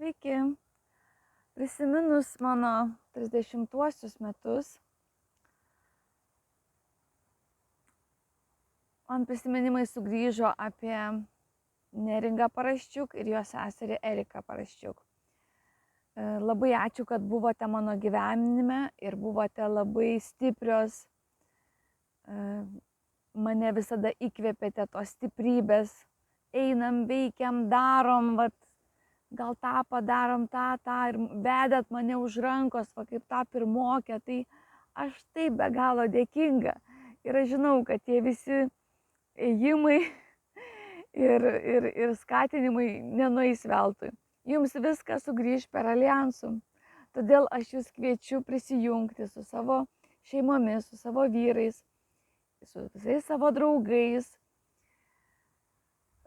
Sveiki. Prisiminus mano 30-uosius metus, man prisiminimai sugrįžo apie Neringą Paraščiuk ir jos seserį Eriką Paraščiuk. Labai ačiū, kad buvote mano gyvenime ir buvote labai stiprios. Mane visada įkvėpėte tos stiprybės. Einam, veikiam, darom, gal tą padarom, tą ir vedėt mane už rankos, kaip tą pirmokę, tai aš taip be galo dėkinga. Ir aš žinau, kad tie visi ėjimai ir skatinimai nenueis veltui. Jums viskas sugrįž per alijansų. Todėl aš jūs kviečiu prisijungti su savo šeimomis, su savo vyrais, su visais savo draugais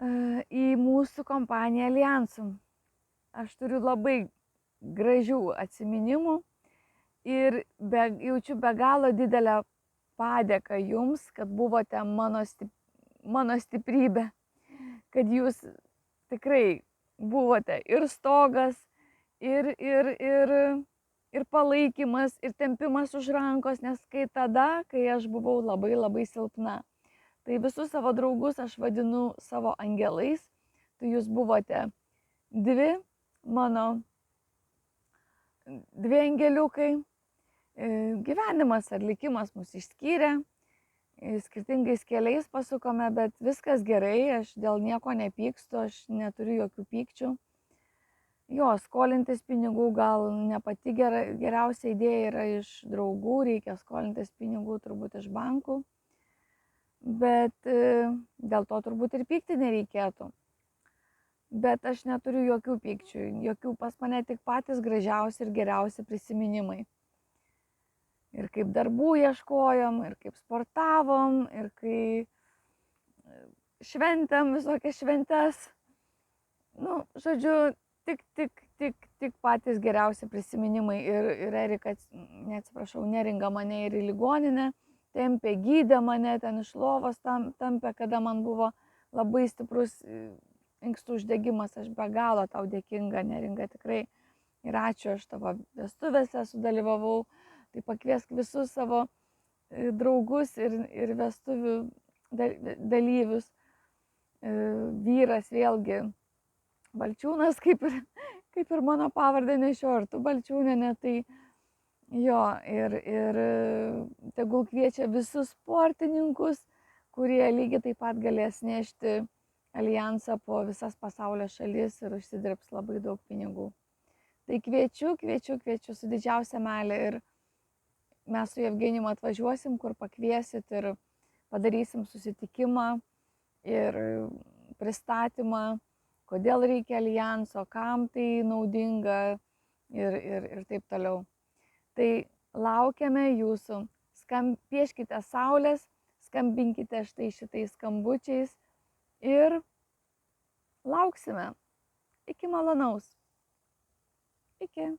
į mūsų kompaniją Alijansų. Aš turiu labai gražių atsiminimų ir jaučiu be galo didelę padėką jums, kad buvote mano stiprybė, kad jūs tikrai buvote ir stogas, ir palaikymas, ir tempimas už rankos, nes kai aš buvau labai silpna. Tai visus savo draugus aš vadinu savo angelais, tai jūs buvote dvi angeliukai. Gyvenimas ar likimas mus išskyrė, skirtingais keliais pasukome, bet viskas gerai, aš dėl nieko nepykstu, aš neturiu jokių pykčių. Jo, skolintis pinigų gal ne pati geriausia idėja yra iš draugų, reikia skolintis pinigų turbūt iš bankų, bet dėl to turbūt ir pykti nereikėtų. Bet aš neturiu jokių pykčių, jokių, pas mane tik patys gražiausi ir geriausi prisiminimai. Ir kaip darbų ieškojom, ir kaip sportavom, ir kai šventėm visokias šventes. Nu, žodžiu, tik patys geriausi prisiminimai. Ir Erika, Neringa mane ir į ligoninę tempė, gydė mane, ten iš lovos tampė, kada man buvo labai stiprus inkstų uždegimas. Aš be galo tau dėkinga, Neringa, tikrai. Ir ačiū, aš tavo vestuvėse sudalyvavau. Tai pakviesk visus savo draugus ir vestuvių dalyvius. Vyras vėlgi Balčiūnas, kaip ir mano pavardę nešio, ir tu Balčiūnenė, tai jo, ir tegul kviečia visus sportininkus, kurie lygiai taip pat galės nešti alijansą po visas pasaulio šalis ir užsidirbs labai daug pinigų. Tai kviečiu su didžiausia meile ir mes su Jevgenijum atvažiuosim, kur pakviesit ir padarysim susitikimą ir pristatymą, kodėl reikia alijanso, kam tai naudinga ir taip toliau. Tai laukiame jūsų, pieškite saulės, skambinkite štai šitais skambučiais ir lauksime. Iki malonaus. Iki.